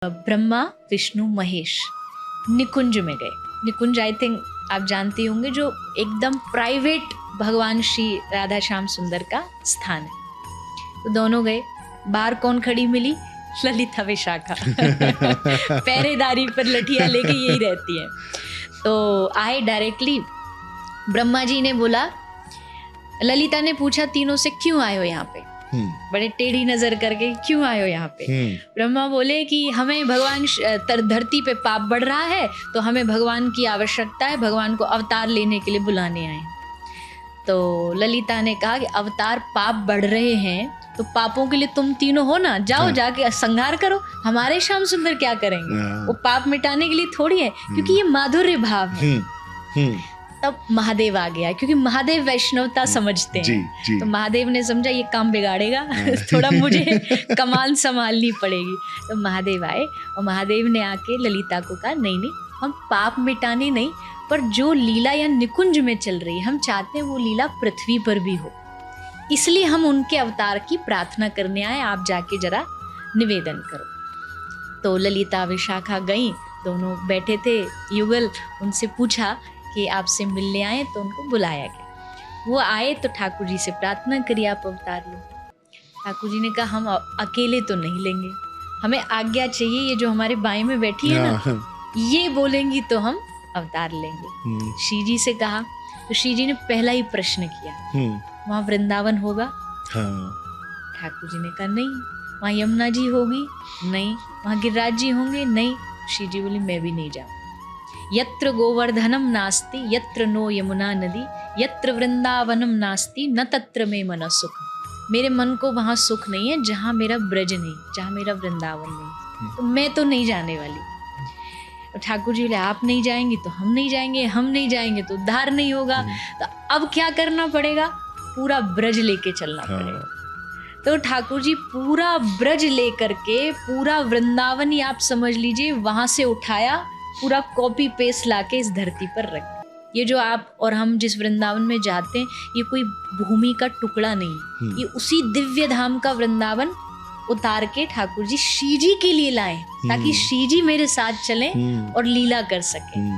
ब्रह्मा विष्णु महेश निकुंज में गए। निकुंज I think आप जानते होंगे, जो एकदम प्राइवेट भगवान श्री राधा श्याम सुंदर का स्थान है। तो दोनों गए। बाहर कौन खड़ी मिली? ललिता विशाखा पहरेदारी पर लठियां लेके यही रहती है। तो आए डायरेक्टली। ब्रह्मा जी ने बोला, ललिता ने पूछा तीनों से, क्यों आए हो यहाँ पे? बड़े टेढ़ी नजर करके, क्यों आए हो यहाँ पे? ब्रह्मा बोले कि हमें भगवान धरती पे पाप बढ़ रहा है, तो हमें भगवान की आवश्यकता है, भगवान को अवतार लेने के लिए बुलाने आए। तो ललिता ने कहा कि अवतार पाप बढ़ रहे हैं तो पापों के लिए तुम तीनों हो ना, जाओ जाके संहार करो, हमारे श्याम सुंदर क्या करेंगे? वो पाप मिटाने के लिए थोड़ी है, क्योंकि ये माधुर्य भाव है। तब महादेव आ गया, क्योंकि महादेव वैष्णवता समझते हैं। जी। तो महादेव ने समझा ये काम बिगाड़ेगा थोड़ा मुझे कमान संभालनी पड़ेगी। तो महादेव आए और महादेव ने आके ललिता को कहा, नहीं नहीं, हम पाप मिटाने नहीं, पर जो लीला या निकुंज में चल रही है, हम चाहते हैं वो लीला पृथ्वी पर भी हो, इसलिए हम उनके अवतार की प्रार्थना करने आए, आप जाके जरा निवेदन करो। तो ललिता विशाखा गई, दोनों बैठे थे युगल। उनसे पूछा कि आपसे मिलने आए, तो उनको बुलाया गया। वो आए तो ठाकुर जी से प्रार्थना करी, आप अवतार लो। ठाकुर जी ने कहा, हम अकेले तो नहीं लेंगे, हमें आज्ञा चाहिए, ये जो हमारे बाएं में बैठी है ना, ये बोलेंगी तो हम अवतार लेंगे। श्री जी से कहा, तो श्री जी ने पहला ही प्रश्न किया, वहाँ वृंदावन होगा? ठाकुर जी ने कहा नहीं। वहाँ यमुना जी होगी? नहीं। वहाँ गिरिराज जी होंगे? नहीं। श्री जी बोली, मैं भी नहीं जाऊँ। यत्र गोवर्धनम नास्ति यत्र नो यमुना नदी यत्र वृंदावनम नास्ति न तत्र में मन सुख। मेरे मन को वहाँ सुख नहीं है जहाँ मेरा ब्रज नहीं, जहाँ मेरा वृंदावन नहीं, तो मैं तो नहीं जाने वाली। ठाकुर जी बोले, आप नहीं जाएंगी तो हम नहीं जाएंगे, हम नहीं जाएंगे तो उद्धार नहीं होगा। तो अब क्या करना पड़ेगा? पूरा ब्रज लेके चलना पड़ेगा। तो ठाकुर जी पूरा ब्रज लेकर के, पूरा वृंदावन ही आप समझ लीजिए, वहां से उठाया, पूरा कॉपी पेस्ट लाके इस धरती पर रख। ये जो आप और हम जिस वृंदावन में जाते हैं, ये कोई भूमि का टुकड़ा नहीं, ये उसी दिव्य धाम का वृंदावन उतार के ठाकुर जी श्री जी के लिए लाए, ताकि श्री जी मेरे साथ चलें और लीला कर सकें।